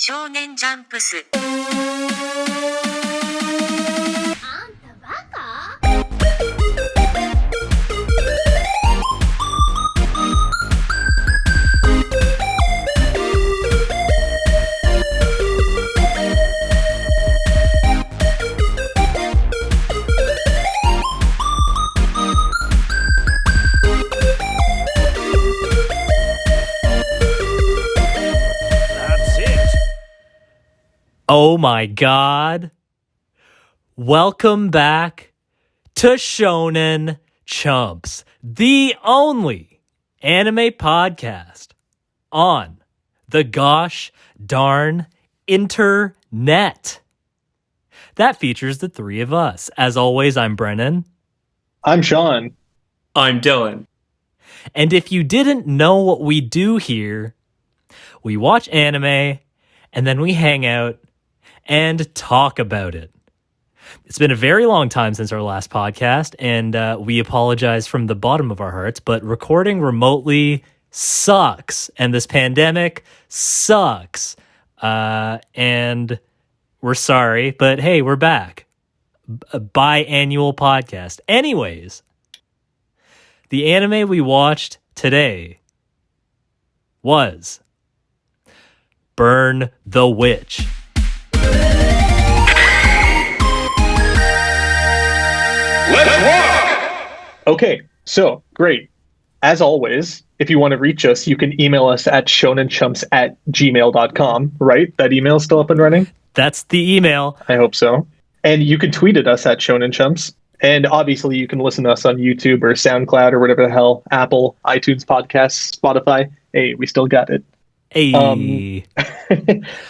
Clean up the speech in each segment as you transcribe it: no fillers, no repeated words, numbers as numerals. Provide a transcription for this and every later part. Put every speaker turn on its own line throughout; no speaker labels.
少年ジャンプス。
Oh my god. Welcome back to Shonen Chumps, the only anime podcast on the gosh darn internet. That features the three of us. As always, I'm Brennan.
I'm Sean.
I'm Dylan.
And if you didn't know what we do here, we watch anime and then we hang out and talk about it. It's been a very long time since our last podcast, and we apologize from the bottom of our hearts, but recording remotely sucks, and this pandemic sucks, and we're sorry, but hey, we're back. A biannual podcast. Anyways, the anime we watched today was Burn the Witch.
Let's rock! Okay, so great. As always, if you want to reach us, you can email us at shonenchumps@gmail.com, right? That email's still up and running?
That's the email.
I hope so. And you can tweet at us at shonenchumps. And obviously you can listen to us on YouTube or SoundCloud or whatever the hell, Apple, iTunes podcasts, Spotify. Hey, we still got it.
Hey.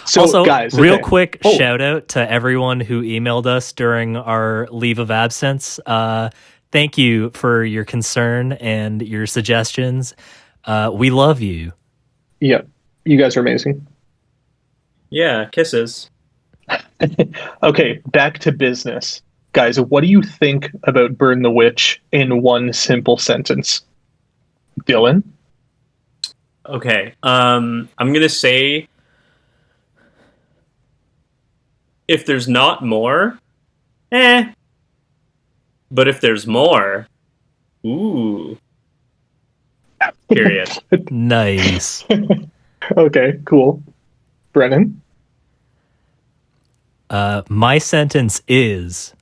So,
also,
guys,
real quick shout out to everyone who emailed us during our leave of absence. Thank you for your concern and your suggestions. We love you.
Yeah, you guys are amazing.
Yeah, kisses.
Okay, back to business. Guys, what do you think about Burn the Witch in one simple sentence? Dylan?
Okay, I'm gonna say if there's not more, but if there's more, ooh. Period.
Nice.
Okay, cool. Brennan?
My sentence is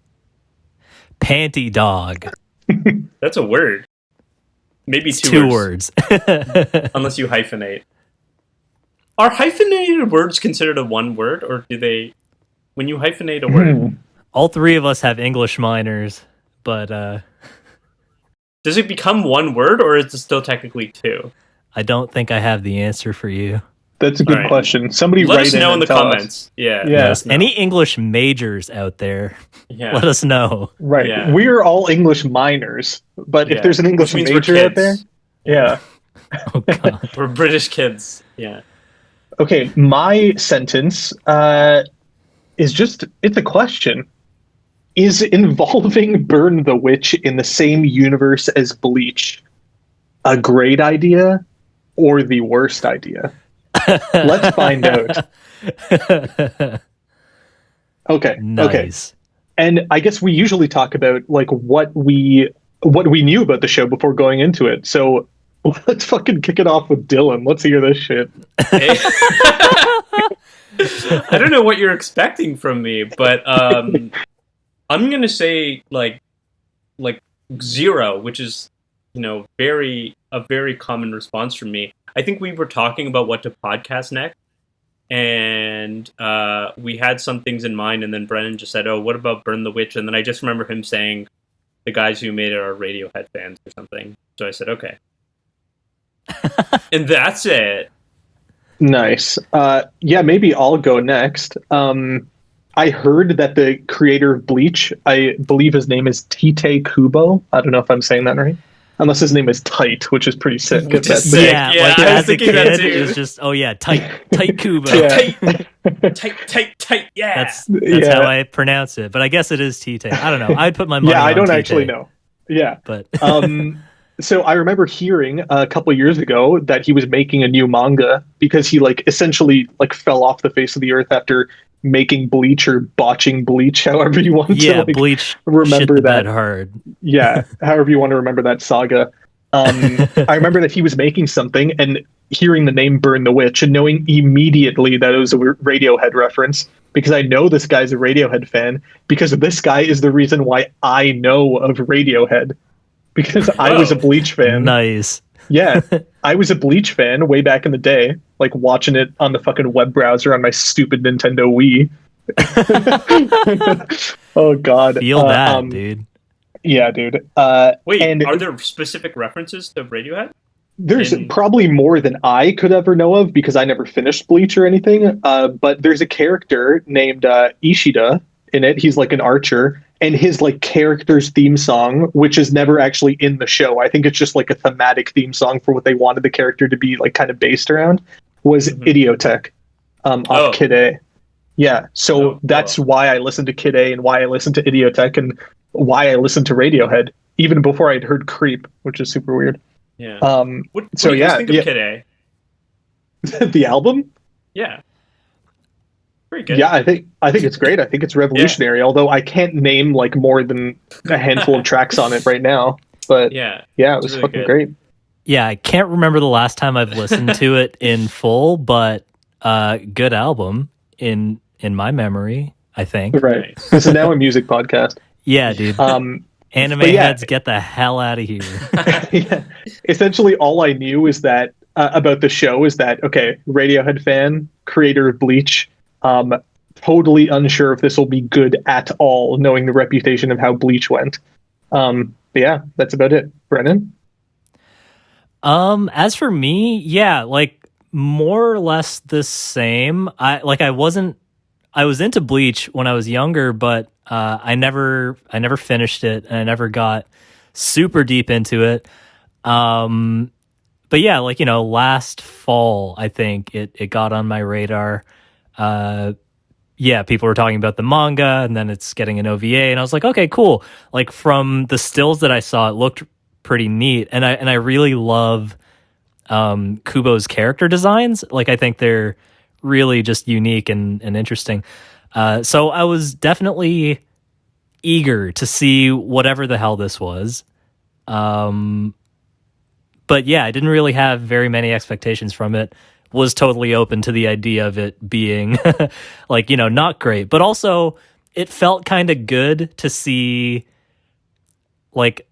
panty dog.
That's a word. Maybe
It's
two
words.
Unless you hyphenate. Are hyphenated words considered a one word, or do they... When you hyphenate a word...
All three of us have English minors, but...
Does it become one word, or is it still technically two?
I don't think I have the answer for you.
That's a good question. Somebody
let
write
us
in
know in
and
the
tell
comments.
us.
Yeah.
Yes. Any English majors out there, let us know.
Right.
Yeah.
We're all English minors, but if there's an English
Which means
major
we're
out there...
kids.
Yeah.
Oh, God.
We're British kids. Yeah.
Okay, my sentence is just... It's a question. Is involving Burn the Witch in the same universe as Bleach a great idea or the worst idea? Let's find out. Okay.
Nice.
Okay. And I guess we usually talk about like what we knew about the show before going into it. So let's fucking kick it off with Dylan. Let's hear this shit.
I don't know what you're expecting from me, but I'm gonna say like 0, which is a very common response from me. I think we were talking about what to podcast next, and we had some things in mind, and then Brennan just said, "Oh, what about Burn the Witch?" And then I just remember him saying, "The guys who made it are Radiohead fans or something." So I said, "Okay," and that's it.
Nice. Yeah, maybe I'll go next. I heard that the creator of Bleach, I believe his name is Tite Kubo. I don't know if I'm saying that right. Unless his name is Tite, which is pretty sick.
Which is sick.
Yeah,
Yeah,
like
I was
as a
thinking that
kid,
too.
it was just, oh yeah, Tite Kubo.
Yeah.
Tight. Yeah.
That's how I pronounce it. But I guess it is Tite. I don't know. I'd put my money
Yeah,
on
I don't
Tite,
actually know. Yeah.
But
So I remember hearing a couple years ago that he was making a new manga because he like essentially like fell off the face of the earth after making Bleach or botching Bleach, however you want to
Yeah,
like
Bleach shit
remember
the
that.
bed hard.
Yeah, however you want to remember that saga. I remember that he was making something and hearing the name Burn the Witch and knowing immediately that it was a Radiohead reference because I know this guy's a Radiohead fan because this guy is the reason why I know of Radiohead because I was a
Whoa.
Bleach fan.
Nice.
Yeah, I was a Bleach fan way back in the day, like watching it on the fucking web browser on my stupid Nintendo Wii. Oh God,
Feel that, dude.
Yeah, dude.
Wait,
and
are there specific references to Radiohead?
there's
in-
probably more than I could ever know of because I never finished Bleach or anything. But there's a character named Ishida in it. He's like an archer, and his like character's theme song, which is never actually in the show. I think it's just like a thematic theme song for what they wanted the character to be like kind of based around. Was Idiotech off
Oh.
Kid A. Yeah, so
Oh,
that's
wow.
why I listened to Kid A and why I listened to Idiotech and why I listened to Radiohead even before I'd heard Creep, which is super weird.
Yeah. What
So
do you guys
yeah,
think of
yeah.
Kid A?
The album?
Yeah. Pretty good.
Yeah, I think it's great. I think it's revolutionary. Although I can't name like more than a handful of tracks on it right now. But
Yeah.
yeah, it was
really
fucking
good.
great.
Yeah, I can't remember the last time I've listened to it in full, but good album in my memory, I think.
Right.
Nice.
This is now a music podcast.
Yeah, dude. Anime
but yeah.
heads, get the hell out of here.
Yeah. Essentially, all I knew is that about the show is that okay, Radiohead fan, creator of Bleach, totally unsure if this will be good at all, knowing the reputation of how Bleach went. But yeah, that's about it. Brennan.
As for me, yeah, like more or less the same. I was into Bleach when I was younger, but I never finished it and I never got super deep into it. But yeah, like, last fall, I think it got on my radar. Yeah, people were talking about the manga and then it's getting an OVA and I was like, okay, cool. Like from the stills that I saw, it looked pretty neat. And I really love Kubo's character designs. Like I think they're really just unique and interesting. So I was definitely eager to see whatever the hell this was. But yeah, I didn't really have very many expectations from it. Was totally open to the idea of it being like, not great, but also it felt kind of good to see like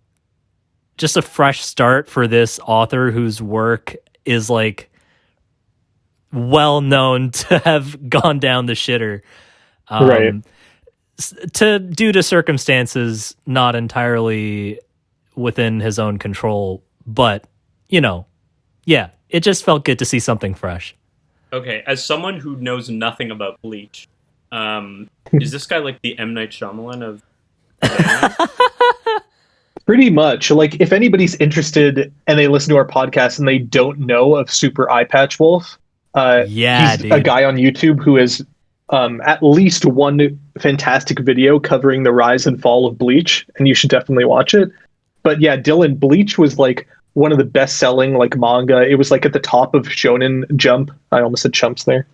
just a fresh start for this author whose work is like well known to have gone down the shitter.
Right.
Due to circumstances not entirely within his own control, but yeah, it just felt good to see something fresh.
Okay, as someone who knows nothing about Bleach, is this guy like the M. Night Shyamalan of anime?
Pretty much. Like, if anybody's interested and they listen to our podcast and they don't know of Super Eye Patch Wolf,
Yeah,
he's
dude.
a guy on YouTube who has at least one fantastic video covering the rise and fall of Bleach, and you should definitely watch it. But yeah, Dylan, Bleach was like one of the best-selling like manga. It was like at the top of Shonen Jump. I almost said Chumps there.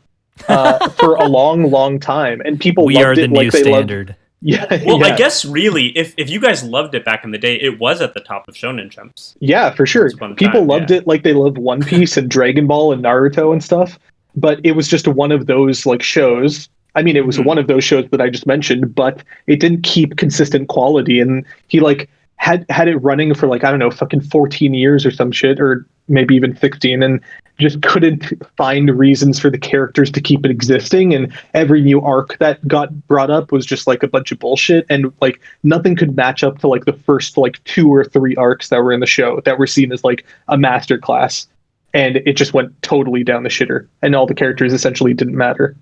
For a long, long time, and people
We
loved
are the
it
new
like they loved.
standard.
Yeah,
Well,
yeah.
I guess really, if you guys loved it back in the day, it was at the top of Shonen Chumps.
Yeah, for sure.
Once upon a
People
time,
loved
yeah.
it like they loved One Piece and Dragon Ball and Naruto and stuff. But it was just one of those like shows. I mean, it was one of those shows that I just mentioned, but it didn't keep consistent quality. And he like had it running for like, I don't know, fucking 14 years or some shit, or maybe even 16, and just couldn't find reasons for the characters to keep it existing. And every new arc that got brought up was just like a bunch of bullshit, and like nothing could match up to like the first like 2 or 3 arcs that were in the show that were seen as like a masterclass. And it just went totally down the shitter, and all the characters essentially didn't matter.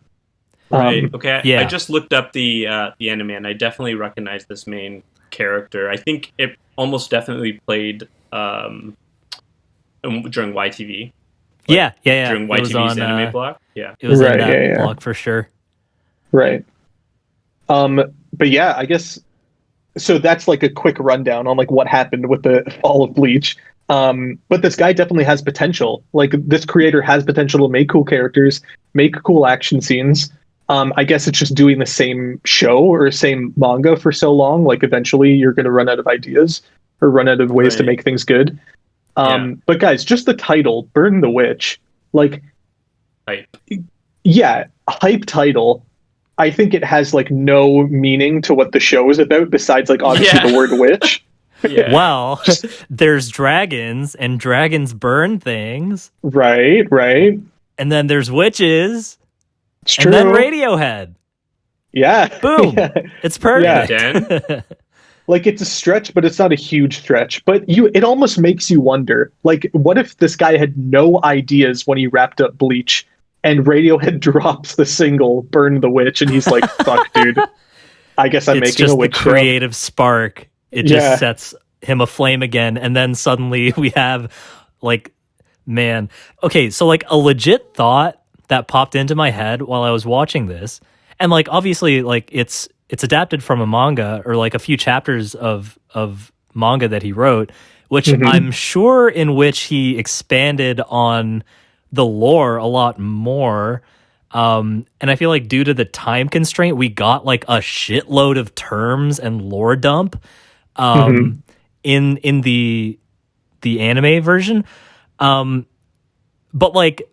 Right. Okay.
yeah.
I just looked up the anime, and I definitely recognize this main character. I think it almost definitely played during YTV.
Yeah.
During
It was
YTV's
on,
anime block. Yeah.
It was
Right,
in that
yeah.
block for sure.
Right. But yeah, I guess so. That's like a quick rundown on like what happened with the fall of Bleach. But this guy definitely has potential. Like, this creator has potential to make cool characters, make cool action scenes. I guess it's just doing the same show or same manga for so long. Like, eventually you're going to run out of ideas or run out of ways to make things good. But guys, just the title, Burn the Witch, like,
Hype.
Yeah, hype title. I think it has like no meaning to what the show is about besides like obviously the word witch.
Yeah.
Well, there's dragons, and dragons burn things.
Right.
And then there's witches.
It's
and
true.
then Radiohead.
Yeah.
Boom.
Yeah.
It's perfect.
Dan?
Like, it's a stretch, but it's not a huge stretch. But it almost makes you wonder, like, what if this guy had no ideas when he wrapped up Bleach, and Radiohead drops the single "Burn the Witch," and he's like, "Fuck, dude, I guess I'm
It's
making
just
a witch
the
show."
creative spark. It just sets him aflame again, and then suddenly we have, like, man. Okay, so like a legit thought that popped into my head while I was watching this, and like obviously like it's adapted from a manga or like a few chapters of manga that he wrote, which I'm sure in which he expanded on the lore a lot more. And I feel like due to the time constraint, we got like a shitload of terms and lore dump in the anime version. But like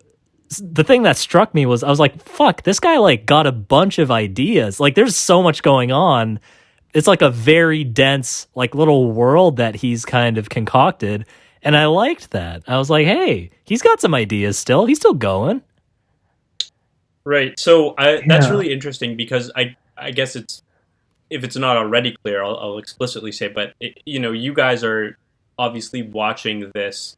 the thing that struck me was I was like, fuck, this guy like got a bunch of ideas. Like, there's so much going on. It's like a very dense like little world that he's kind of concocted. And I liked that. I was like, hey, he's got some ideas still. He's still going.
Right. So that's really interesting because I guess if it's not already clear, I'll explicitly say, but you guys are obviously watching this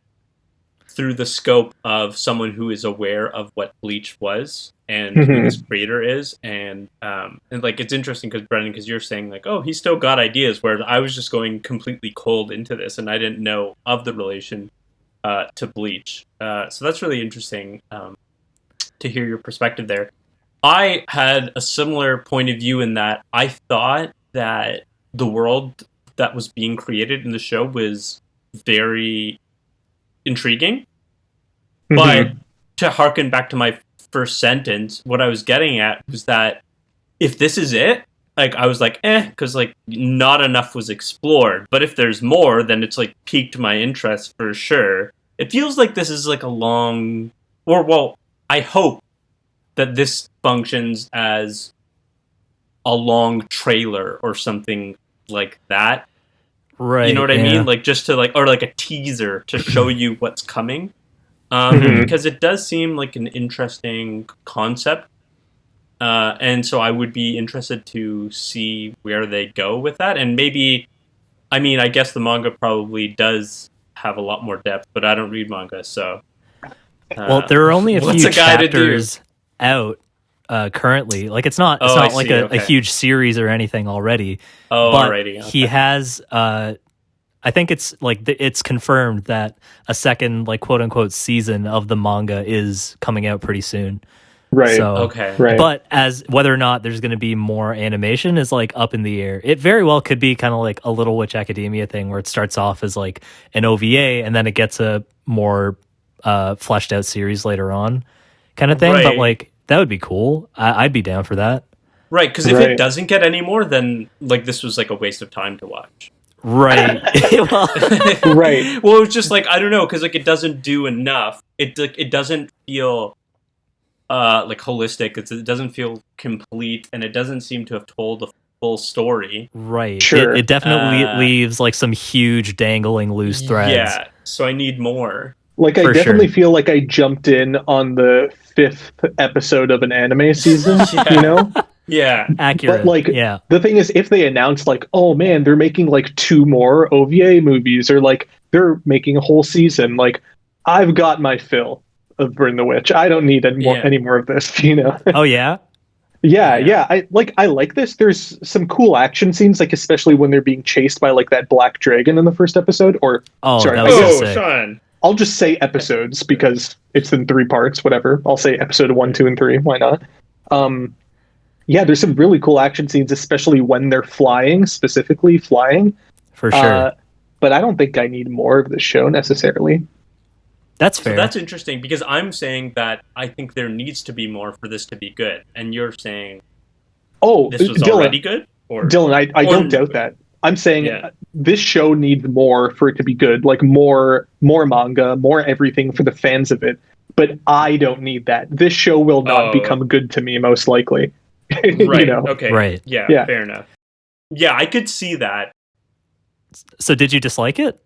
through the scope of someone who is aware of what Bleach was and who this creator is, and like it's interesting because Brendan, because you're saying like, oh, he's still got ideas, whereas I was just going completely cold into this and I didn't know of the relation to Bleach. So that's really interesting to hear your perspective there. I had a similar point of view in that I thought that the world that was being created in the show was very intriguing. But to harken back to my first sentence, what I was getting at was that if this is it, like I was like, because like not enough was explored. But if there's more, then it's like piqued my interest for sure. It feels like this is like a long, I hope that this functions as a long trailer or something like that.
Right.
You know what I mean? Like just to like, or like a teaser to show you what's coming. Because it does seem like an interesting concept. And so I would be interested to see where they go with that. And maybe, I mean, I guess the manga probably does have a lot more depth, but I don't read manga, so.
Well, there are only a few chapters out currently. Like it's not like a huge series or anything already.
Oh,
but
already. Okay.
He has I think it's like it's confirmed that a second like quote unquote season of the manga is coming out pretty soon.
Right.
So,
okay.
Right.
But as whether or not there's going to be more animation is like up in the air. It very well could be kind of like a Little Witch Academia thing where it starts off as like an OVA and then it gets a more fleshed out series later on kind of thing.
Right.
But like that would be cool. I'd be down for that.
Right, because if it doesn't get any more, then like this was like a waste of time to watch.
Right.
Right.
Well, it was just like I don't know, because like it doesn't do enough. It doesn't feel like holistic. It doesn't feel complete, and it doesn't seem to have told a full story.
Right.
Sure.
It definitely leaves like some huge dangling loose threads.
Yeah. So I need more.
Like I definitely feel like I jumped in on the 5th episode of an anime season, you know?
Yeah.
Accurate.
But like the thing is, if they announce like, oh man, they're making like 2 more OVA movies or like they're making a whole season, like I've got my fill of Burn the Witch. I don't need any more of this, you know?
Oh yeah?
Yeah. I like this. There's some cool action scenes, like especially when they're being chased by like that black dragon in the first episode. Or
Sean.
I'll just say episodes because it's in 3 parts, whatever. I'll say episode 1, 2, and 3. Why not? Yeah, there's some really cool action scenes, especially when they're flying, specifically flying.
For sure.
but I don't think I need more of the show necessarily.
That's
So
fair.
that's interesting because I'm saying that I think there needs to be more for this to be good, and you're saying
Oh,
this was already good. Or
Dylan, I
or-
don't doubt that. I'm saying
Yeah.
this show needs more for it to be good, like more manga, more everything for the fans of it. But I don't need that. This show will not
Oh.
become good to me, most likely.
Right.
You know?
Okay.
Right.
Yeah.
Fair enough. Yeah, I could see that.
So did you dislike it?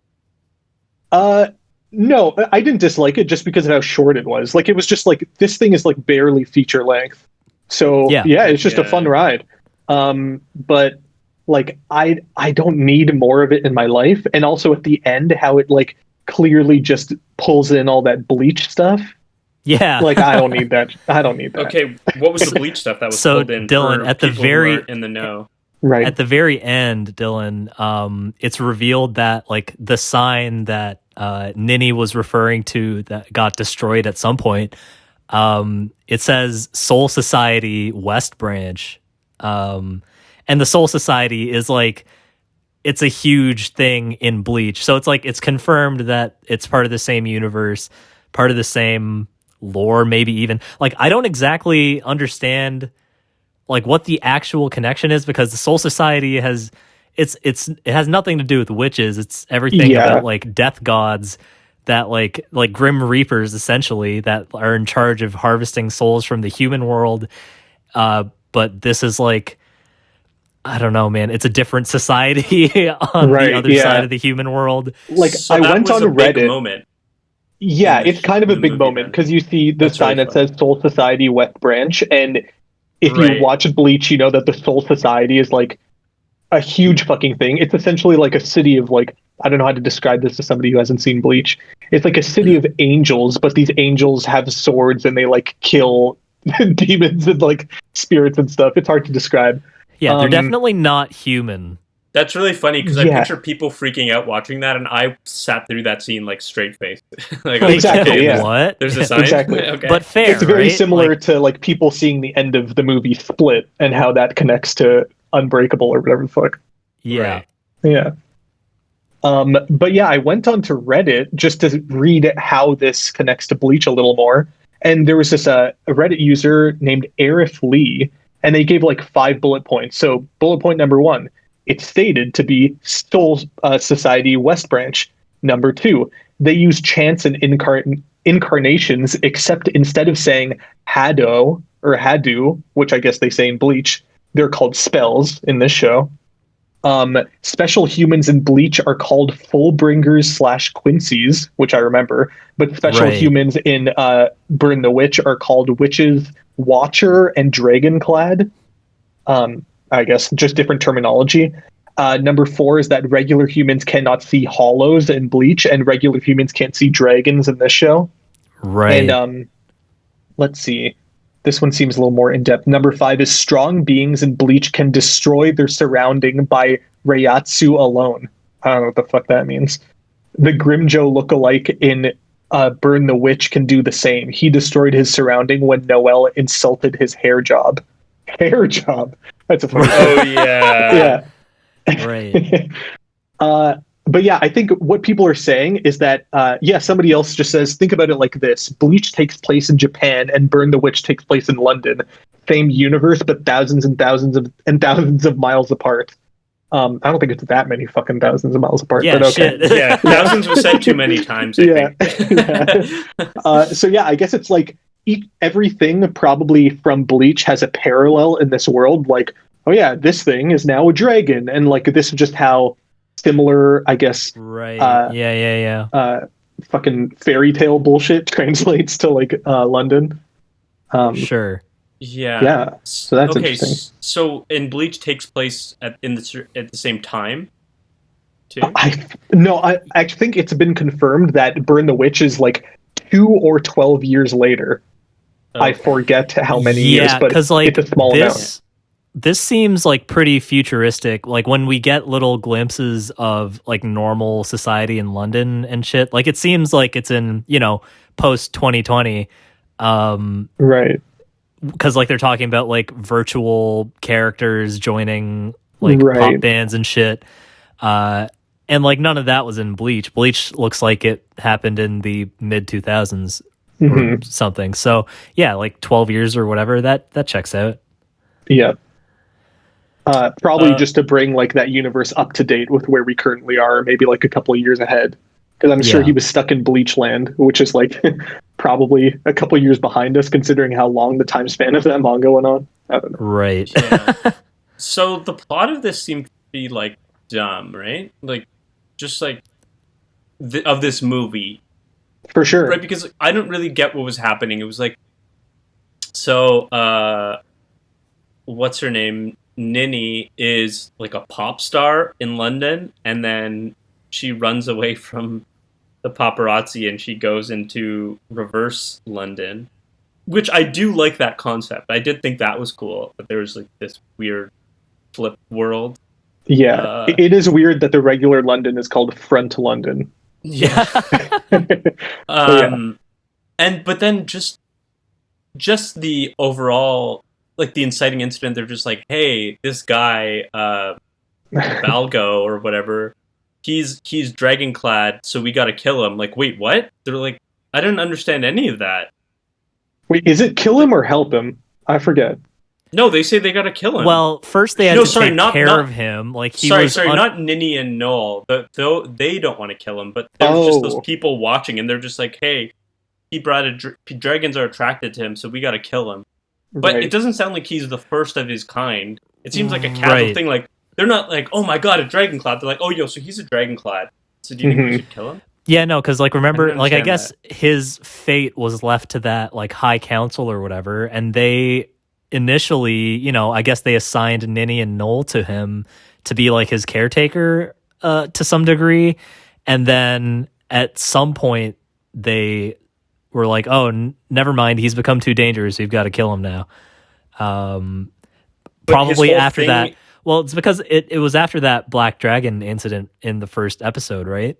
No, I didn't dislike it just because of how short it was. Like, it was just like, this thing is like barely feature length. So
Yeah.
it's just a
Yeah.
fun ride. But like, I don't need more of it in my life. And also at the end, how it like clearly just pulls in all that Bleach stuff.
Yeah.
Like, I don't need that. I don't need that.
Okay, what was the Bleach stuff that was
So,
pulled in?
Dylan,
for
at the
people who
very-
aren't in the know.
Right.
At the very end, Dylan, it's revealed that like the sign that Ninny was referring to that got destroyed at some point, it says Soul Society West Branch. And the Soul Society is like, it's a huge thing in Bleach. So it's like, it's confirmed that it's part of the same universe, part of the same lore, maybe even. Like, I don't exactly understand like what the actual connection is, because the Soul Society has it has nothing to do with witches. It's everything
Yeah.
about like death gods that like grim reapers essentially that are in charge of harvesting souls from the human world. But this is like, I don't know, man. It's a different society on
Right,
the other
yeah.
side of the human world.
Like,
So
I
that
went
was
on
a big
Reddit.
moment.
Yeah,
in the
it's kind of a
the
big
movie
moment
then.
because you see the
That's
sign
really
that says Soul Society West Branch, and if
Right.
you watch Bleach, you know that the Soul Society is like a huge fucking thing. It's essentially like a city of like, I don't know how to describe this to somebody who hasn't seen Bleach. It's like a city of angels, but these angels have swords and they like kill demons and like spirits and stuff. It's hard to describe.
Yeah, they're
Um,
definitely not human.
That's really funny because I
Yeah.
picture people freaking out watching that, and I sat through that scene like straight faced. Like,
Like,
Exactly,
okay,
yeah.
What?
There's a sign.
Exactly.
Okay.
But fair,
it's very
right?
similar
Like,
to like people seeing the end of the movie Split and how that connects to Unbreakable or whatever the fuck.
yeah.
Right.
Yeah. But yeah, I went onto Reddit just to read how this connects to Bleach a little more. And there was this a Reddit user named Arif Lee, and they gave like 5 bullet points. So bullet point number 1, it's stated to be Soul Society West Branch. Number 2, they use chants and incarnations, except instead of saying Hado or Hadu, which I guess they say in Bleach, they're called spells in this show. Special humans in Bleach are called Fullbringers / Quincy's, which I remember, but special
Right.
humans in Burn the Witch are called Witches, Watcher, and Dragonclad. I guess just different terminology. Number 4 is that regular humans cannot see hollows in Bleach, and regular humans can't see dragons in this show.
Right.
And let's see. This one seems a little more in-depth. Number 5 is strong beings in Bleach can destroy their surrounding by Reiatsu alone. I don't know what the fuck that means. The Grimjo lookalike in Burn the Witch can do the same. He destroyed his surrounding when Noel insulted his hair job. Hair job? That's a funny
Oh yeah.
Yeah.
Right.
But yeah, I think what people are saying is that, somebody else just says, think about it like this. Bleach takes place in Japan and Burn the Witch takes place in London. Same universe, but thousands and thousands of miles apart. I don't think it's that many fucking thousands of miles apart,
Yeah,
but okay.
shit.
Yeah, thousands was said too many times. I
Yeah.
think.
So yeah, I guess it's like everything probably from Bleach has a parallel in this world. Like, oh yeah, this thing is now a dragon. And like, this is just how similar, I guess,
Right.
Uh,
yeah.
fucking fairy tale bullshit translates to like London.
Sure.
Yeah.
Yeah, so that's
okay.
interesting.
So, in Bleach takes place at the same time, too.
I actually think it's been confirmed that Burn the Witch is like 2 or 12 years later.
Oh.
I forget how many years,
Yeah,
but
because like
it's a small amount.
this seems like pretty futuristic. Like when we get little glimpses of like normal society in London and shit, like it seems like it's in, post 2020.
Right.
Because like they're talking about like virtual characters joining like
Right.
pop bands and shit. And like none of that was in Bleach. Bleach looks like it happened in the mid 2000s or something. So yeah, like 12 years or whatever. That checks out.
Yeah. Probably just to bring like that universe up to date with where we currently are, maybe like a couple of years ahead. Because I'm sure he was stuck in Bleach Land, which is like probably a couple of years behind us, considering how long the time span of that manga went on. I don't know.
Right.
Yeah. So the plot of this seemed to be like dumb, right? Like just like of this movie,
For sure.
right? Because I don't really get what was happening. It was like, so what's her name? Nini is like a pop star in London, and then she runs away from the paparazzi and she goes into reverse London, which I do like that concept. I did think that was cool, but there was like this weird flip world.
Yeah, it is weird that the regular London is called Front London.
Yeah. But then just the overall, like the inciting incident, they're just like, hey, this guy, Balgo or whatever, he's dragon clad, so we gotta kill him. Like, wait, what? They're like, I don't understand any of that.
Wait, is it kill him or help him? I forget.
No, they say they gotta kill him.
Well, first they had to take care of him. Like he was
not Nini and Noel. Though they don't want to kill him, but there's just those people watching, and they're just like, "Hey, he brought dragons are attracted to him, so we gotta kill him." But it doesn't sound like he's the first of his kind. It seems like a casual thing. Like they're not like, "Oh my god, a dragon clad." They're like, "Oh, yo, so he's a dragon clad. So do you think we should kill him?"
Yeah, no, because like remember, like I guess his fate was left to that like High Council or whatever, and they initially, you know, I guess they assigned Nini and Noel to him to be like his caretaker to some degree, and then at some point they were like, "Oh, never mind, he's become too dangerous. We've got to kill him now." Probably after that. Well, it's because it was after that Black Dragon incident in the first episode, right?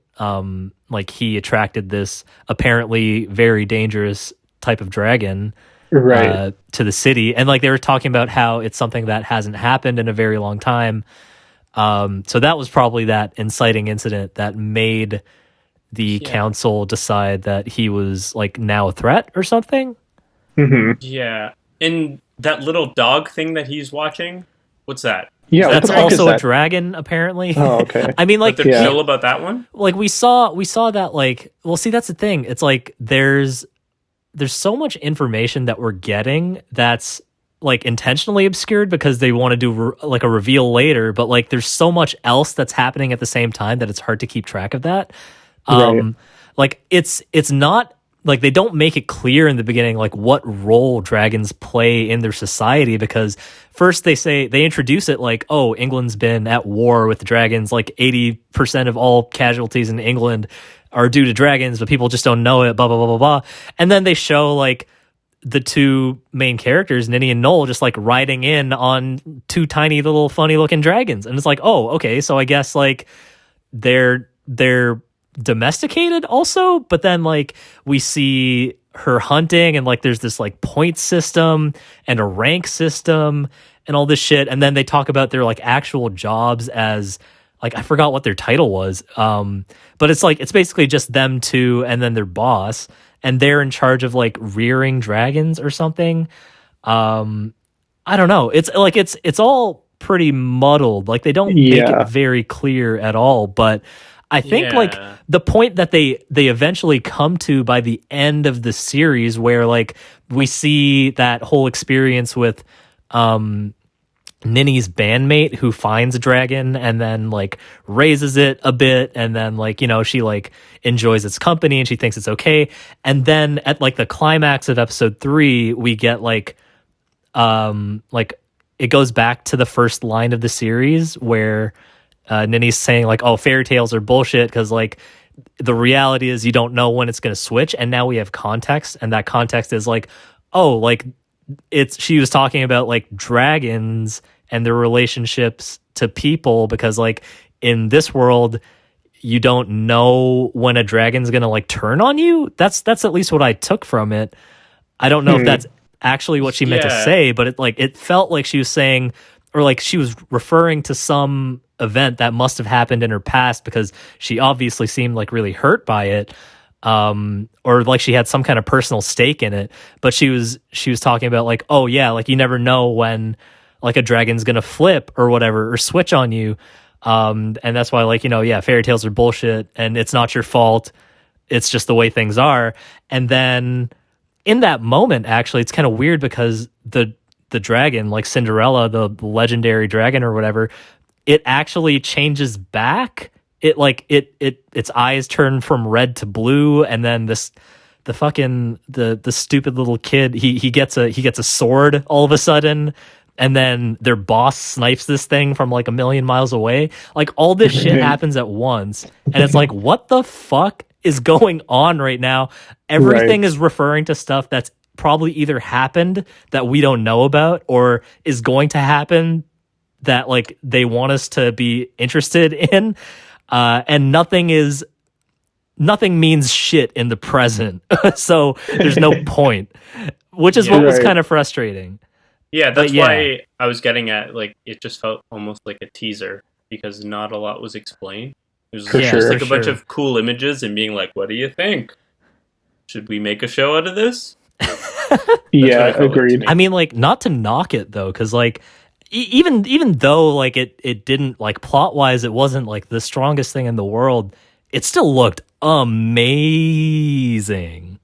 Like he attracted this apparently very dangerous type of dragon to the city, and like they were talking about how it's something that hasn't happened in a very long time. So that was probably that inciting incident that made the council decide that he was like now a threat or something.
Yeah, and that little dog thing that he's watching, what's that?
Yeah,
that's also a dragon, apparently.
Oh, okay.
I mean, like,
but they're chill about that one.
Like we saw that. Like, well, see, that's the thing. It's like there's so much information that we're getting that's like intentionally obscured because they want to do like a reveal later. But like, there's so much else that's happening at the same time that it's hard to keep track of that. Like, it's not. Like, they don't make it clear in the beginning, like, what role dragons play in their society, because first they introduce it like, oh, England's been at war with dragons, like 80% of all casualties in England are due to dragons, but people just don't know it, blah, blah, blah, blah, blah. And then they show, like, the two main characters, Nini and Noel, just, like, riding in on two tiny little funny-looking dragons. And it's like, oh, okay, so I guess, like, they're domesticated also, but then like we see her hunting and like there's this like point system and a rank system and all this shit, and then they talk about their like actual jobs as like I forgot what their title was, but it's like it's basically just them two and then their boss, and they're in charge of like rearing dragons or something. I don't know, it's like it's all pretty muddled, like they don't make it very clear at all, but I think like the point that they eventually come to by the end of the series, where like we see that whole experience with Nini's bandmate who finds a dragon and then like raises it a bit, and then like, you know, she like enjoys its company and she thinks it's okay, and then at like the climax of episode 3 we get like it goes back to the first line of the series where Nini's saying like, oh, fairy tales are bullshit because like the reality is you don't know when it's going to switch, and now we have context, and that context is like, oh, like she was talking about like dragons and their relationships to people, because like in this world you don't know when a dragon's going to like turn on you. That's at least what I took from it. I don't know if that's actually what she meant to say, but it felt like she was saying, or like she was referring to some event that must have happened in her past, because she obviously seemed like really hurt by it, or like she had some kind of personal stake in it. But she was talking about like, oh yeah, like you never know when like a dragon's gonna flip or whatever, or switch on you, and that's why, like, fairy tales are bullshit and it's not your fault, it's just the way things are. And then in that moment, actually, it's kind of weird because the dragon, like Cinderella, the legendary dragon or whatever, it actually changes back. It like its eyes turn from red to blue, and then the stupid little kid, he gets a sword all of a sudden, and then their boss snipes this thing from like a million miles away. Like all this shit happens at once, and it's like, what the fuck is going on right now? Everything is referring to stuff that's probably either happened that we don't know about, or is going to happen that like they want us to be interested in, and nothing means shit in the present. So there's no point, which is what was kind of frustrating.
Yeah, that's why I was getting at, like, it just felt almost like a teaser because not a lot was explained. It was just like a bunch of cool images and being like, what do you think? Should we make a show out of this?
Yeah, agreed.
I mean, like, not to knock it though, because like even though like it didn't, like, plot wise it wasn't like the strongest thing in the world, it still looked amazing.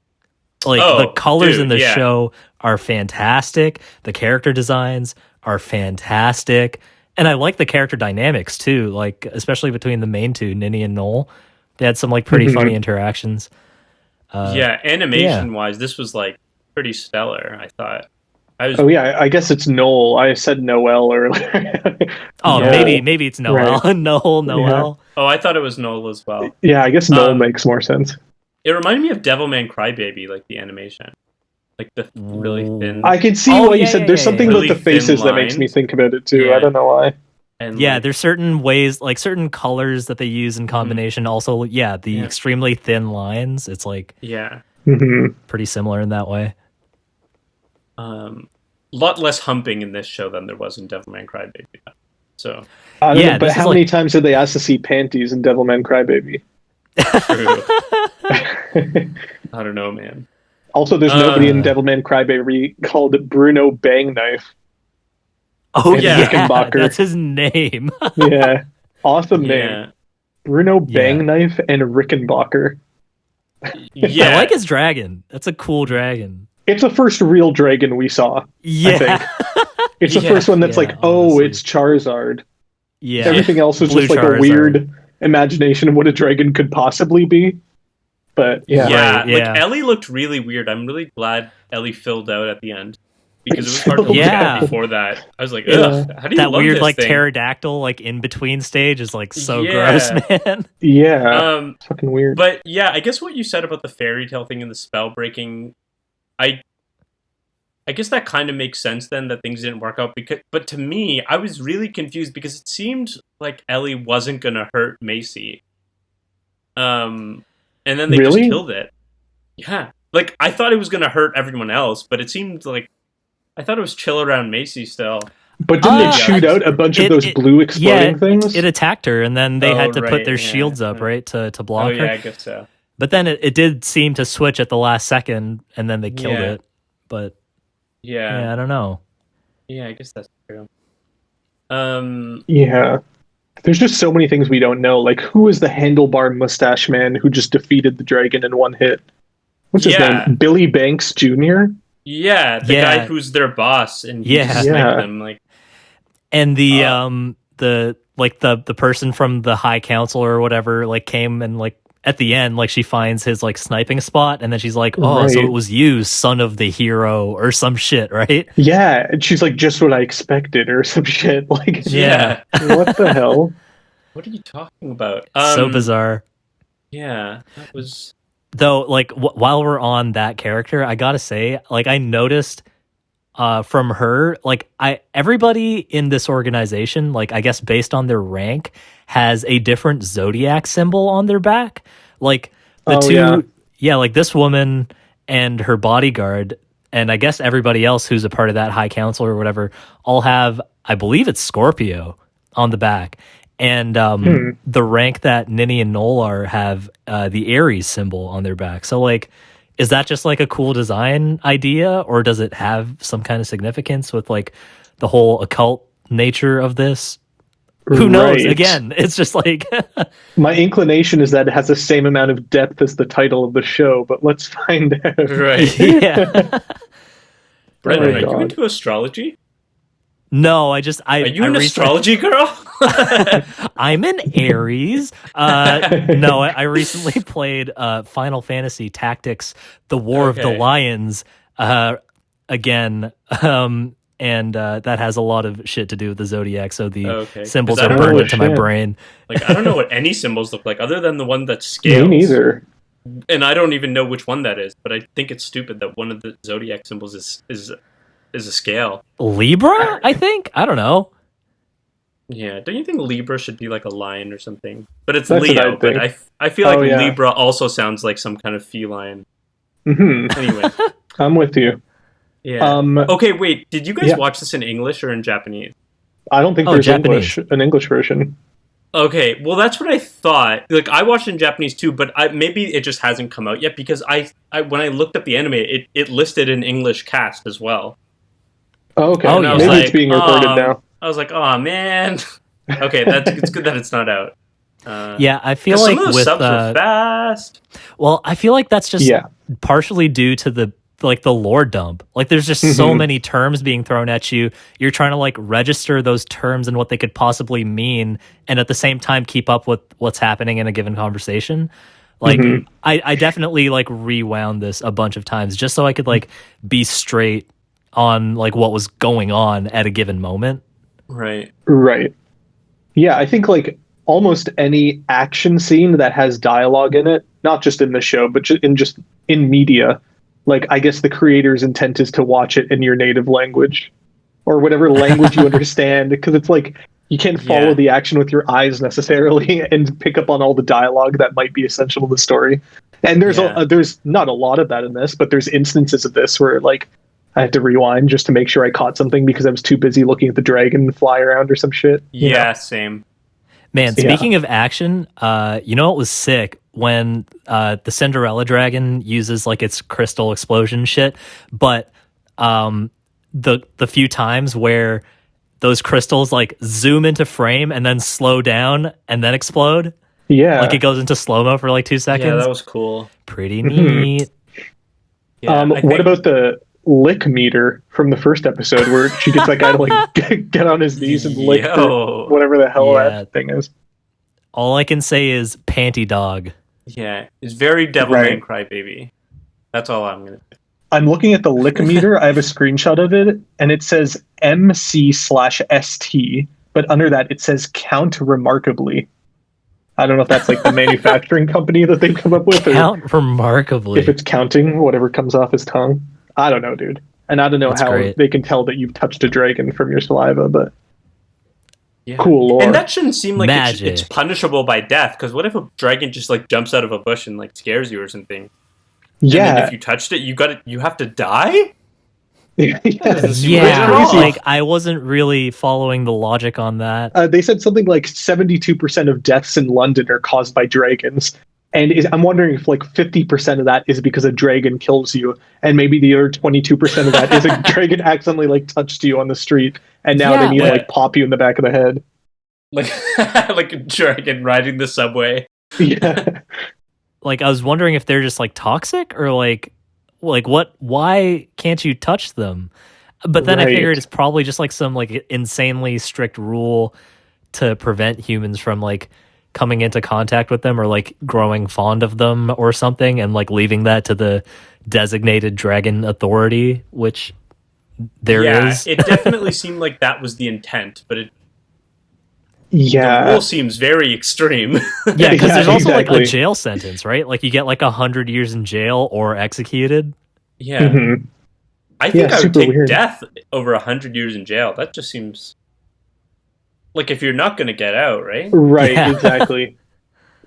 Like the colors in the show are fantastic, the character designs are fantastic, and I like the character dynamics too, like especially between the main two, Ninny and Noel. They had some like pretty funny interactions.
Animation wise, this was like pretty stellar, I thought.
I guess it's Noel. I said Noel earlier.
Maybe it's Noel.
Right.
Noel.
Oh, I thought it was Noel as well.
Yeah, I guess Noel makes more sense.
It reminded me of Devilman Crybaby, like the animation, like the really thin.
I can see why you said there's something
really
about the faces that makes me think about it too. I don't know why.
And
there's certain ways, like certain colors that they use in combination. Also, the extremely thin lines. It's like pretty similar in that way.
A lot less humping in this show than there was in Devilman Crybaby. So
I don't know, but how many times did they ask to see panties in Devilman Crybaby?
True. I don't know, man.
Also, there's nobody in Devilman Crybaby called Bruno Bang Knife.
Oh yeah, that's his name.
Yeah, awesome name. Bruno Bang Knife and Rickenbacker.
Yeah, I like his dragon. That's a cool dragon.
It's the first real dragon we saw. Yeah, I think. It's the first one that's like, honestly. It's Charizard.
Yeah,
everything else was just like
Charizard.
A weird imagination of what a dragon could possibly be. But
like Ellie looked really weird. I'm really glad Ellie filled out at the end, because it was hard to look at before that. I was like, ugh, how do you
that
love
weird
this
like
thing?
pterodactyl like in between stage is like so gross, man.
Yeah, fucking weird.
But yeah, I guess what you said about the fairy tale thing and the spell breaking, I guess that kind of makes sense then, that things didn't work out. But to me, I was really confused because it seemed like Ellie wasn't gonna hurt Macy. And then they just killed it. Yeah. Like, I thought it was going to hurt everyone else, but it seemed like... I thought it was chill around Macy still.
But didn't they shoot out a bunch of those blue exploding things?
It attacked her, and then they had to put their shields up, right, to block her.
Yeah, I guess so.
But then it did seem to switch at the last second, and then they killed it. But, I don't know.
Yeah, I guess that's true.
Yeah. There's just so many things we don't know. Like, who is the handlebar mustache man who just defeated the dragon in one hit? What's his name? Billy Banks Jr.?
Yeah, the guy who's their boss, and he just sniped them. Like,
and the person from the High Council or whatever, like, came and like at the end, like, she finds his like sniping spot, and then she's like, "Oh, so it was you, son of the hero," or some shit, right?
Yeah, and she's like, "Just what I expected," or some shit. Like, what the hell?
What are you talking about?
So bizarre.
Yeah, that was.
Though, like, while we're on that character, I gotta say, like, I noticed from her, like, everybody in this organization, like, I guess based on their rank, has a different zodiac symbol on their back. Like, like this woman and her bodyguard, and I guess everybody else who's a part of that High Council or whatever, all have, I believe it's Scorpio on the back. And the rank that Ninny and Nolar have the Aries symbol on their back. So like, is that just like a cool design idea, or does it have some kind of significance with like the whole occult nature of this? Who knows?
Right.
Again, it's just like
My inclination is that it has the same amount of depth as the title of the show, but let's find out.
Right.
yeah.
Brendan,
Oh my
are you
God.
into astrology?
No, I
Are you an astrology girl?
I'm in Aries. No, I recently played Final Fantasy Tactics: The War of the
Okay.
Lions again, and that has a lot of shit to do with the zodiac. So the
Okay.
symbols
'Cause I
are
don't
burned
know-
into my
shit.
brain.
Like, I don't know what any symbols look like other than the one that scales.
Me neither.
And I don't even know which one that is, but I think it's stupid that one of the zodiac symbols is a scale.
Libra, I think. I don't know.
Yeah, don't you think Libra should be like a lion or something? But it's
That's what
Leo,
I'd
but
think.
I feel like
Oh, yeah.
Libra also sounds like some kind of feline.
Hmm.
Anyway,
I'm with you.
yeah. Okay, wait, did you guys
Yeah.
watch this in English or in Japanese?
I don't think
Oh,
there's
Japanese.
an English version.
Okay, well that's what I thought. Like I watched it in Japanese too, but maybe it just hasn't come out yet because I when I looked up the anime, it listed an English cast as well.
Oh, okay.
Oh,
And I
yeah.
was
Maybe
like,
it's being recorded now.
I was like, oh man. Okay, it's good that it's not out.
Yeah, I feel
'Cause
like
some of those
with
subs are fast.
well, I feel like that's just
Yeah.
partially due to the lore dump. Like there's just so
Mhm.
many terms being thrown at you. You're trying to like register those terms and what they could possibly mean, and at the same time keep up with what's happening in a given conversation. Like
Mhm.
I definitely like rewound this a bunch of times just so I could like be straight on like what was going on at a given moment.
Right.
Right. Yeah, I think like almost any action scene that has dialogue in it, not just in the show, but just in media, like I guess the creator's intent is to watch it in your native language or whatever language you understand, because it's like you can't follow
Yeah.
the action with your eyes necessarily and pick up on all the dialogue that might be essential to the story. And there's
Yeah.
there's not a lot of that in this, but there's instances of this where like I had to rewind just to make sure I caught something because I was too busy looking at the dragon fly around or some shit. you know?
Yeah, same.
Man,
Yeah.
speaking of action, you know what was sick when the Cinderella dragon uses like its crystal explosion shit, but the few times where those crystals like zoom into frame and then slow down and then explode,
Yeah.
like it goes into slow mo for like 2 seconds.
Yeah, that was cool.
Pretty
Mhm.
neat.
Yeah, I
what
think-
about the lick meter from the first episode where she gets that guy to like get on his knees and lick her,
Yo.
whatever the hell
Yeah.
that thing is?
All I can say is panty dog.
Yeah, it's very Devilman
Right.
Crybaby. That's all I'm gonna say.
I'm looking at the lick meter. I have a screenshot of it, and it says MC/ST, but under that it says count remarkably. I don't know if that's like the manufacturing company that they've come up with, or
Count remarkably.
if it's counting whatever comes off his tongue. I don't know, dude. And I don't know
That's
how
great.
they can tell that you've touched a dragon from your saliva, but
Yeah.
cool lore.
And that shouldn't seem like it's
Magic.
punishable by death. Because what if a dragon just like jumps out of a bush and like scares you or something? And then
yeah.
if you touched it, you have to die.
Yeah.
Doesn't seem
Yeah,
right at all.
like I wasn't really following the logic on that.
They said something like 72% of deaths in London are caused by dragons. And I'm wondering if like 50% of that is because a dragon kills you. And maybe the other 22% of that is a dragon accidentally like touched you on the street. And now
Yeah,
they need to
like-
like pop you in the back of the head.
Like like a dragon riding the subway.
Yeah.
Like I was wondering if they're just like toxic or like what, why can't you touch them? But then I
Right.
figured it's probably just like some like insanely strict rule to prevent humans from like coming into contact with them or like growing fond of them or something, and like leaving that to the designated dragon authority, which there is.
It definitely seemed like that was the intent, but the
Yeah.
rule seems very extreme.
Yeah, because
Yeah,
there's also like a
exactly.
jail sentence, right? Like you get like 100 years in jail or executed.
Yeah.
Mhm.
I think
Yeah,
I would
super
take
weird.
death over 100 years in jail. That just seems like if you're not going to get out, right?
Right,
Yeah.
exactly.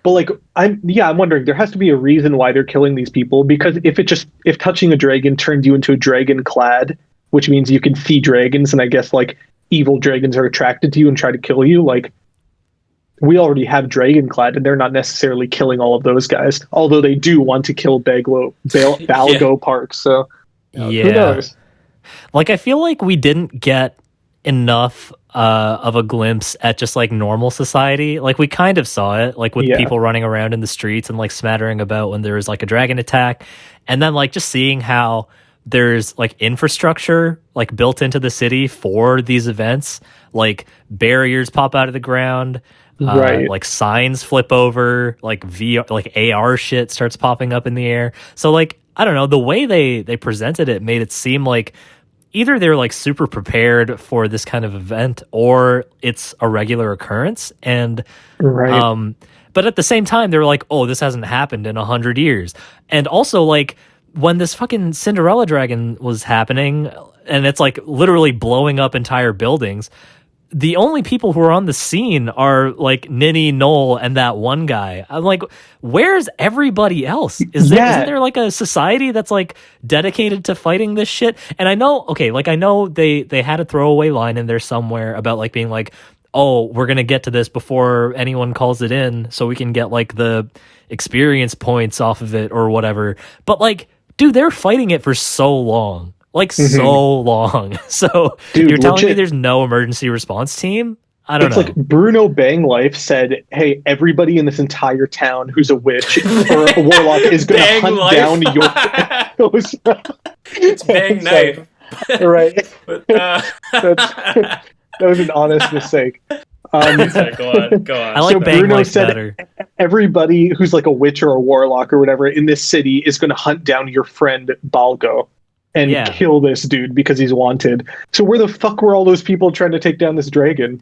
But like I'm wondering there has to be a reason why they're killing these people, because if touching a dragon turned you into a dragon clad, which means you can see dragons, and I guess like evil dragons are attracted to you and try to kill you, like we already have Dragonclad, and they're not necessarily killing all of those guys. Although they do want to kill Balgo Park. So who knows?
Like, I feel like we didn't get enough of a glimpse at just like normal society. Like, we kind of saw it, like with people running around in the streets and like smattering about when there was like a dragon attack, and then like just seeing how there's like infrastructure like built into the city for these events, like barriers pop out of the ground.
Right.
Like signs flip over, like VR, like AR shit starts popping up in the air. So like, I don't know, the way they presented it made it seem like either they're like super prepared for this kind of event or it's a regular occurrence. And but at the same time, they're like, oh, this hasn't happened in 100 years. And also, like, when this fucking Cinderella dragon was happening and it's like literally blowing up entire buildings, the only people who are on the scene are like Ninny, Noel, and that one guy. I'm like, where's everybody else? Isn't there like a society that's like dedicated to fighting this shit? And I know, I know they had a throwaway line in there somewhere about like being like, oh, we're going to get to this before anyone calls it in so we can get like the experience points off of it or whatever. But like, dude, they're fighting it for so long. Like, so long. So, dude, you're telling me there's no emergency response team? I don't know.
It's like Bruno Banglife said, hey, everybody in this entire town who's a witch or a warlock is going to hunt down your...
It's Bang Knife.
Right.
But,
that was an honest mistake.
Go on.
I like Bang
Bruno
Life
said
better.
Everybody who's like a witch or a warlock or whatever in this city is going to hunt down your friend Balgo and kill this dude because he's wanted. So where the fuck were all those people trying to take down this dragon?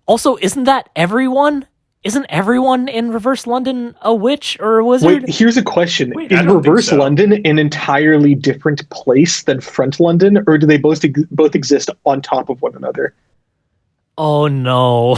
Also, isn't that everyone? Isn't everyone in Reverse London a witch or a wizard?
Wait, here's a question. Is Reverse London an entirely different place than Front London, or do they both exist on top of one another?
Oh no.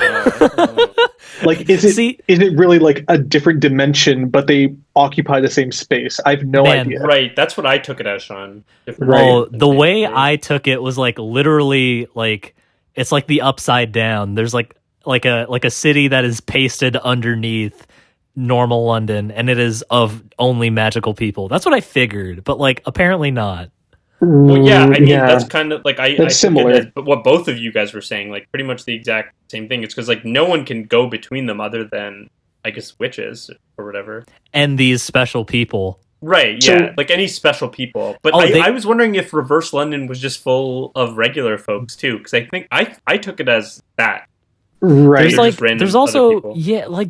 Like, is it really like a different dimension, but they occupy the same space? I have no idea.
Right, that's what I took it as, Sean.
Oh, the way I took it was like literally like it's like the upside down. There's like a city that is pasted underneath normal London, and it is of only magical people. That's what I figured, but like apparently not.
Well, yeah, I mean, that's kind of like
that's similar.
But what both of you guys were saying, like pretty much the exact same thing. It's because like no one can go between them other than, I guess, witches or whatever.
And these special people.
Right, yeah, like any special people. But I was wondering if Reverse London was just full of regular folks too, because I think I took it as that.
Right.
There's also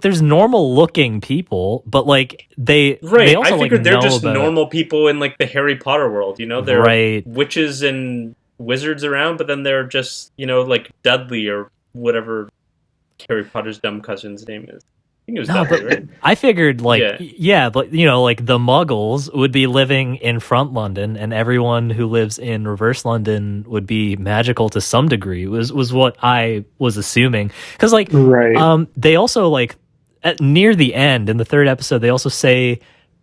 there's normal looking people, but like they also,
I figured
like,
they're just
about...
normal people in like the Harry Potter world, you know? There are witches and wizards around, but then they're just, you know, like Dudley or whatever Harry Potter's dumb cousin's name is. I think it was Dudley, right?
I figured but you know, like the Muggles would be living in Front London, and everyone who lives in Reverse London would be magical to some degree. Was what I was assuming, because like they also like near the end in the third episode they also say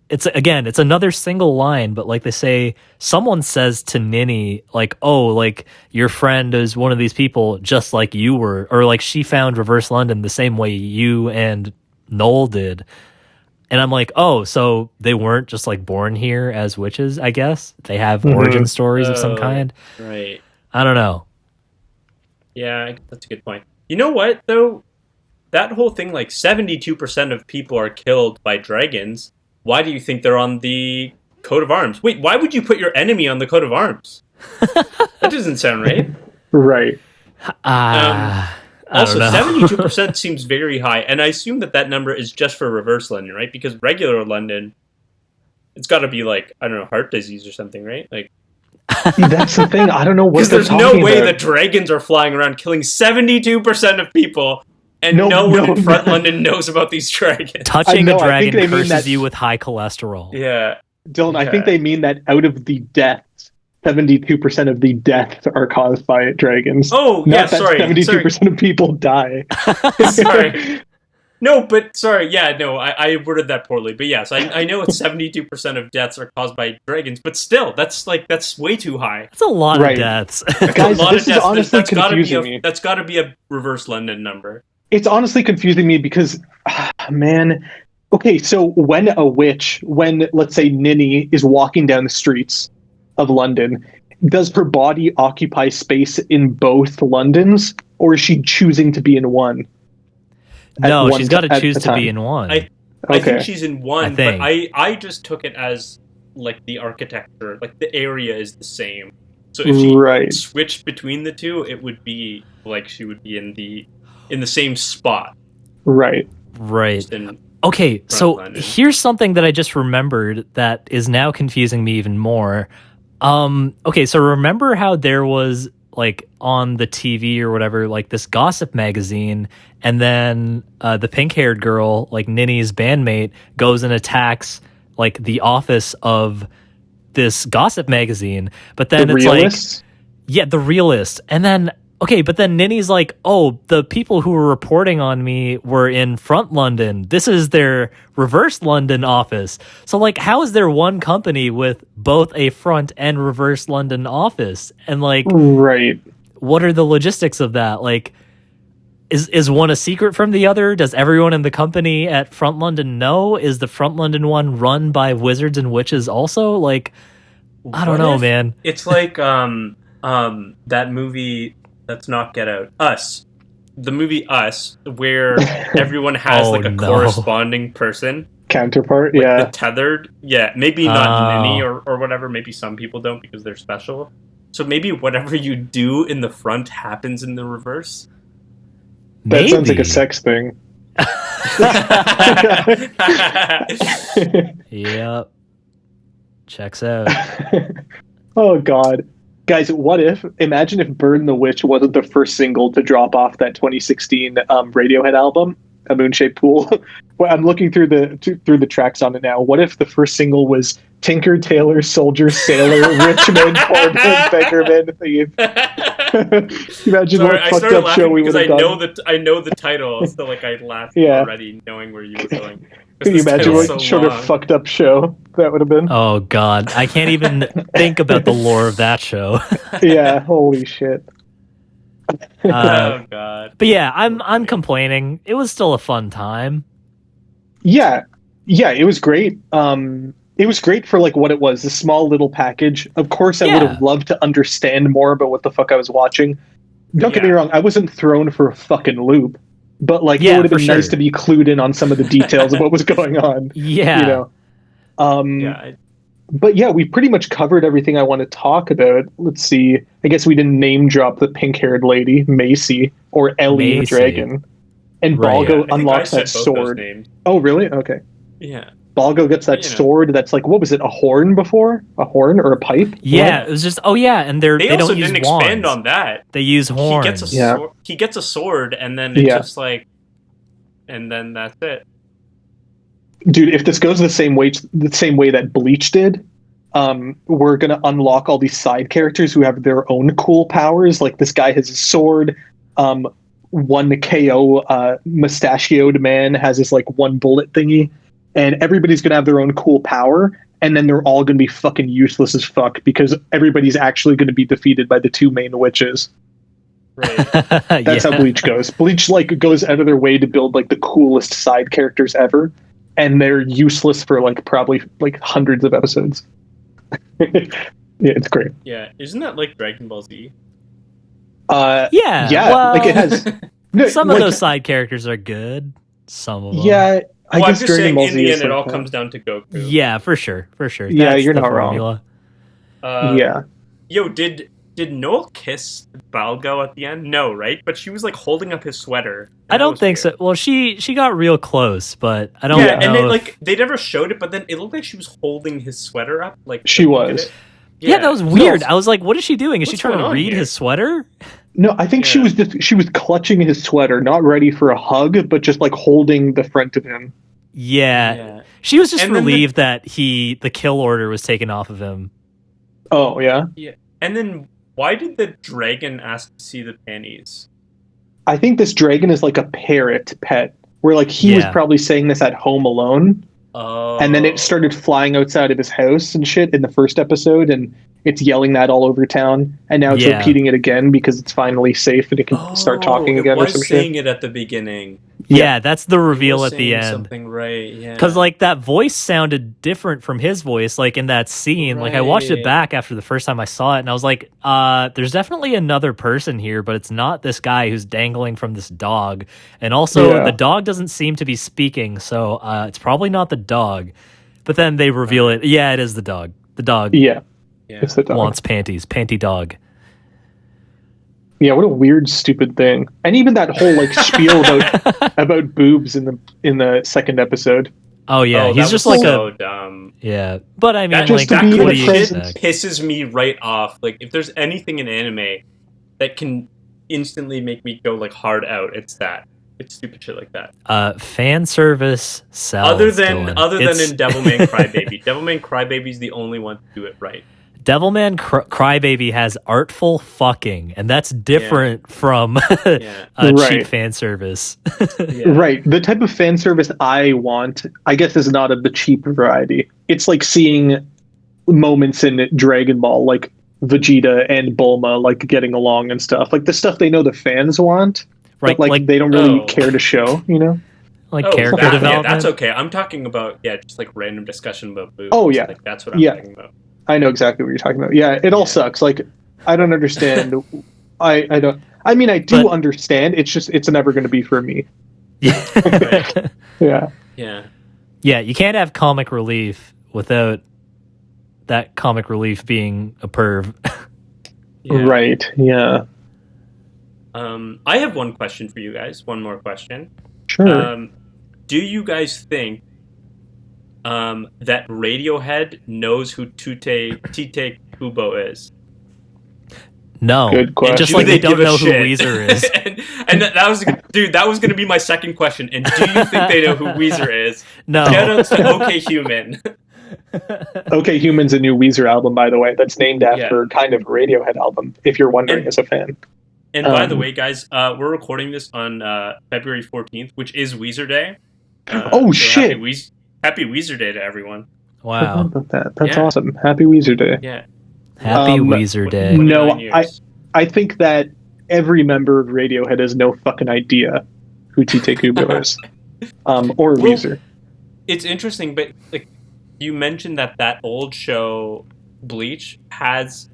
it's another single line, but like they say someone says to Ninny like, oh, like your friend is one of these people just like you were, or like she found Reverse London the same way you and Noel did. And I'm like, oh, so they weren't just like born here as witches, I guess. They have origin stories of some kind.
Right.
I don't know.
Yeah, that's a good point. You know what, though? That whole thing, like 72% of people are killed by dragons. Why do you think they're on the coat of arms? Wait, why would you put your enemy on the coat of arms? That doesn't sound right.
Right.
Also, 72% seems very high, and I assume that number is just for Reverse London, right? Because regular London, it's got to be like, I don't know, heart disease or something, right? Like,
that's the thing. I don't know what.
Because there's no way that dragons are flying around killing 72% of people, and no one in Front London knows about these dragons.
Touching a dragon curses you with high cholesterol.
Yeah,
Dylan, I think they mean that out of the deaths, 72% of the deaths are caused by dragons.
Oh,
yeah, sorry. 72% of people die.
Sorry. No, but sorry. Yeah, no, I worded that poorly. But yes, I know it's 72% of deaths are caused by dragons, but still, that's way too high.
That's a lot of deaths.
Guys, this is honestly confusing me.
That's got to be a Reverse London number.
It's honestly confusing me because, man. Okay, so when let's say Ninny is walking down the streets of London, does her body occupy space in both Londons, or is she choosing to be in one?
No, she's got to choose to be in one.
I think she's in one,
think.
but I just took it as like the architecture, like the area is the same. So if she switched between the two, it would be like she would be in the same spot.
Right.
Okay, so here's something that I just remembered that is now confusing me even more. Okay, so remember how there was like on the TV or whatever, like this gossip magazine, and then the pink-haired girl, like Ninny's bandmate, goes and attacks like the office of this gossip magazine, but then it's
Realist?
like, the Realist, and then. Okay, but then Ninny's like, oh, the people who were reporting on me were in front London. This is their reverse London office. So, like, how is there one company with both a front and reverse London office? And, like, what are the logistics of that? Like, is one a secret from the other? Does everyone in the company at front London know? Is the front London one run by wizards and witches also? Like, I don't know, man.
It's like that movie... Let's not Get Out. Us. The movie Us, where everyone has a corresponding person.
Counterpart,
The tethered. Yeah, maybe not Ninny or whatever. Maybe some people don't because they're special. So maybe whatever you do in the front happens in the reverse.
That sounds like a sex thing.
Yep. Checks out.
Oh, God. Guys, imagine if Burn the Witch wasn't the first single to drop off that 2016 Radiohead album, A Moon-Shaped Pool. Well, I'm looking through the tracks on it now. What if the first single was Tinker, Tailor, Soldier, Sailor, Richman, Corbin, Beggarman, Thief? Imagine what fucked up show we would have done.
I know the title, so like I laughed already knowing where you were going.
Can you imagine what sort of fucked up show that would have been?
Oh, God. I can't even think about the lore of that show.
Yeah, holy shit.
Oh, God.
But yeah, I'm complaining. It was still a fun time.
Yeah, it was great. It was great for like what it was, a small little package. Of course, I would have loved to understand more about what the fuck I was watching. Don't get me wrong, I wasn't thrown for a fucking loop. But like, it would have been nice to be clued in on some of the details of what was going on.
Yeah.
You know? But yeah, we pretty much covered everything I want to talk about. Let's see. I guess we didn't name drop the pink-haired lady, Macy, or Ellie the dragon. And Balgo unlocks that sword. Oh, really? Okay.
Yeah.
Balgo gets that sword that's like, what was it, a horn before? A horn or a pipe?
Yeah, it was just, and they
also
don't use
didn't
wands.
expand on that.
They use horns.
He gets a sword, and then it's just like, and then that's it.
Dude, if this goes the same way that Bleach did, we're gonna unlock all these side characters who have their own cool powers. Like this guy has a sword. One KO mustachioed man has this like one bullet thingy. And everybody's going to have their own cool power, and then they're all going to be fucking useless as fuck because everybody's actually going to be defeated by the two main witches.
Right.
That's how Bleach goes. Bleach like goes out of their way to build like the coolest side characters ever, and they're useless for like probably like hundreds of episodes. Yeah, it's great.
Yeah, isn't that like Dragon Ball Z?
Yeah,
well,
like it has.
Some of those side characters are good. Some of them.
Yeah.
I'm just saying, in the end, it all comes down to Goku.
Yeah, for sure.
Yeah, you're not wrong.
Yeah. Yo, did Noel kiss Balgo at the end? No, right? But she was like holding up his sweater.
I don't think so. Well, she got real close, but I don't know.
Yeah, and they never showed it, but then it looked like she was holding his sweater up. Like
she was.
Yeah, that was weird. I was like, what is she doing? Is she trying to read his sweater?
No, I think she was clutching his sweater, not ready for a hug, but just like holding the front of him.
Yeah. She was just relieved that the kill order was taken off of him.
Oh, yeah?
Yeah. And then why did the dragon ask to see the panties?
I think this dragon is like a parrot pet, where like he was probably saying this at home alone.
Oh.
And then it started flying outside of his house and shit in the first episode, and it's yelling that all over town, and now it's
Yeah.
repeating it again because it's finally safe and it can start talking again
It
or some
was
shit.
saying it at the beginning.
Yeah, that's the
It
reveal
was
at the
saying
end.
Something right, yeah.
Because, like, that voice sounded different from his voice, like, in that scene. Like, I watched it
Right.
back after the first time I saw it, and I was like, there's definitely another person here, but it's not this guy who's dangling from this dog. And also, the dog doesn't seem to be speaking, so it's probably not the dog. But then they reveal it. Yeah, it is the dog. The dog
Yeah, it's the dog.
wants panties. Panty dog.
Yeah, what a weird, stupid thing. And even that whole like spiel about boobs in the second episode.
Oh, yeah.
Oh,
He's
that
just
was
like
so
a...
dumb.
Yeah. But, I mean,
That,
like,
just to
that
be in
what
the
do you
presence
expect?
pisses me right off. Like, if there's anything in anime that can instantly make me go like hard out, it's that. It's stupid shit like that.
Fan service sells.
Other than
It's-
in Devilman Crybaby. Devilman Crybaby's the only one to do it right.
Devilman Crybaby has artful fucking, and that's different from
Yeah.
cheap
Right.
fan service.
Yeah.
Right. The type of fan service I want, I guess, is not of the cheap variety. It's like seeing moments in Dragon Ball, like Vegeta and Bulma, like getting along and stuff. Like the stuff they know the fans want,
Right,
but
like
they don't really
Oh.
care to show, you know?
character
Yeah,
development.
that's okay. I'm talking about just like random discussion about boobs.
Oh, yeah.
Like that's what I'm
Yeah.
talking about.
I know exactly what you're talking about. Yeah, it all sucks. Like, I don't understand. I don't. I mean, I do
But-
understand. It's just it's never going to be for me.
Yeah.
Yeah.
Yeah.
Yeah, you can't have comic relief without that comic relief being a perv.
Yeah.
Right. Yeah.
I have one question for you guys. One more question.
Sure.
Do you guys think that Radiohead knows who Tite Kubo is?
No.
Good question.
Just
Do
like they don't
give a
know who
shit?
Weezer is.
and that was, dude, that was going to be my second question. And do you think they know who Weezer is?
No.
Shout out to OK Human.
Okay, Human's a new Weezer album, by the way. That's named after kind of a Radiohead album, if you're wondering
And-
as a fan.
And by the way, guys, we're recording this on February 14th, which is Weezer Day.
Oh, shit.
Happy Weezer Day to everyone.
I forgot
Wow.
about that. That's
Yeah.
awesome. Happy Weezer Day.
Yeah.
Happy
Um,
Weezer Day.
No,
29 years.
I think that every member of Radiohead has no fucking idea who Tite Kubo is. Or
Well,
Weezer.
It's interesting, but like you mentioned that old show Bleach has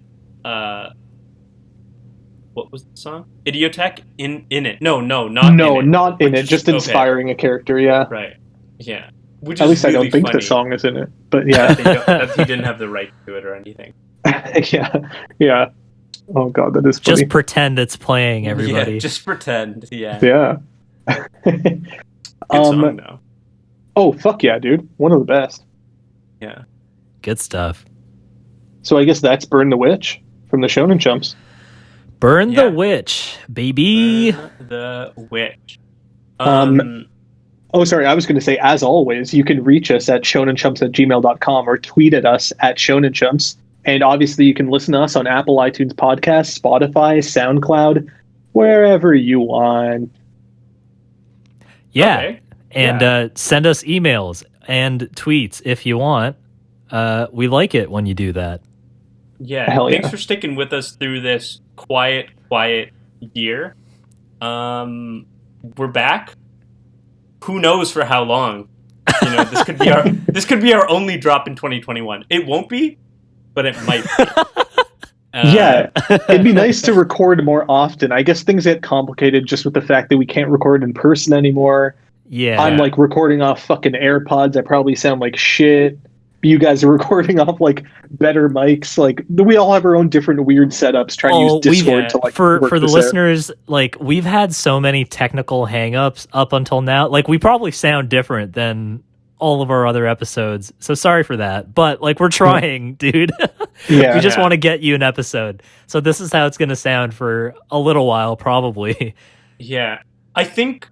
what was the song? Idiotech in it. No, not
No,
in it.
not in
Which
it.
is-
Just
okay.
inspiring a character, yeah.
Right. Yeah. Which
At
is
least I
really
don't think
funny
the song is in it. But
that
yeah.
he didn't have the right to it or anything.
Yeah. Oh god, that is funny.
Just pretend it's playing, everybody.
Yeah, just pretend. Yeah.
Yeah.
Good song though.
Oh fuck yeah, dude. One of the best.
Yeah.
Good stuff.
So I guess that's Burn the Witch from the Shonen Chumps.
Burn
Yeah.
the Witch, baby.
Burn the Witch.
Oh, sorry. I was going to say, as always, you can reach us at shonenchumps@gmail.com or tweet at us at shonenchumps. And obviously, you can listen to us on Apple iTunes Podcasts, Spotify, SoundCloud, wherever you want.
Yeah.
Okay.
And send us emails and tweets if you want. We like it when you do that.
Yeah,
Hell
thanks
yeah.
for sticking with us through this quiet year. We're back. Who knows for how long? You know, this could be our only drop in 2021. It won't be, but it might be.
Yeah, it'd be nice to record more often. I guess things get complicated just with the fact that we can't record in person anymore.
Yeah.
I'm like recording off fucking AirPods. I probably sound like shit. You guys are recording off like better mics. Like we all have our own different weird setups. Trying to use Discord to like
for
work
the
this out.
listeners, like we've had so many technical hangups up until now. Like we probably sound different than all of our other episodes. So sorry for that. But like we're trying, dude.
Yeah,
we just
Yeah.
want to get you an episode. So this is how it's going to sound for a little while, probably.
Yeah, I think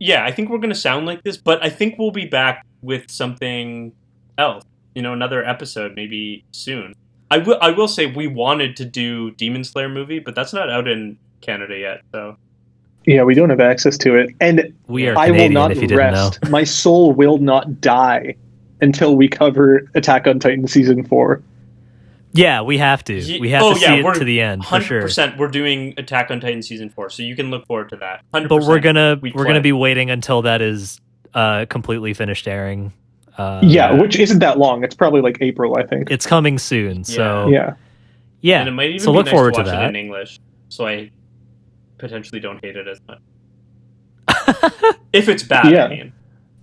we're gonna sound like this, but I think we'll be back with something else. You know, another episode maybe soon. I will say we wanted to do Demon Slayer movie, but that's not out in Canada yet. So
yeah, we don't have access to it, and
We are
I will
Canadian,
not
if you didn't know.
rest. My soul will not die until we cover Attack on Titan season 4.
Yeah, we have to. We have to see it to the end for
100%.
sure.
We're doing Attack on Titan season 4, so you can look forward to that. 100%.
But we're gonna
play.
be waiting until that is completely finished airing.
Which isn't that long. It's probably like April, I think.
It's coming soon, so
yeah.
And it might even
so
be
look
nice
forward
to watch
to that
it in English, so I potentially don't hate it as much. If it's bad,
Yeah.
I mean.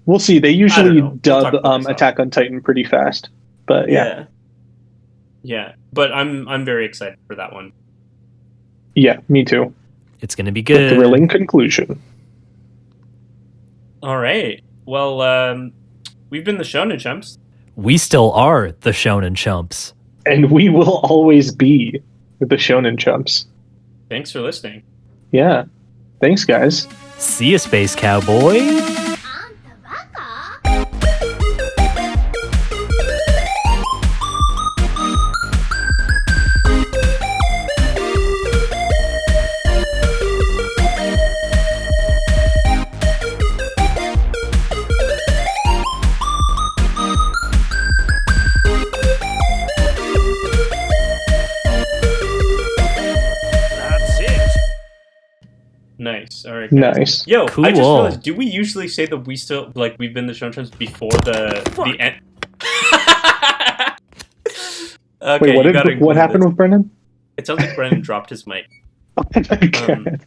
We'll see. They usually
We'll
dub
talk about this
Attack on Titan pretty fast, but yeah,
But I'm very excited for that one.
Me too.
it's gonna be good.
Thrilling conclusion.
All right. Well, we've been the Shonen Chumps.
We still are the Shonen Chumps.
And we will always be the Shonen Chumps.
Thanks for listening.
Yeah. Thanks, guys.
See ya, Space Cowboy.
Nice. All right. Guys.
Nice.
Yo,
Cool.
I just realized. Do we usually say that we still we've been the Shonen Chumps before the end? Okay.
Wait, what happened with Brennan?
It sounds like Brennan dropped his mic.
Oh my God.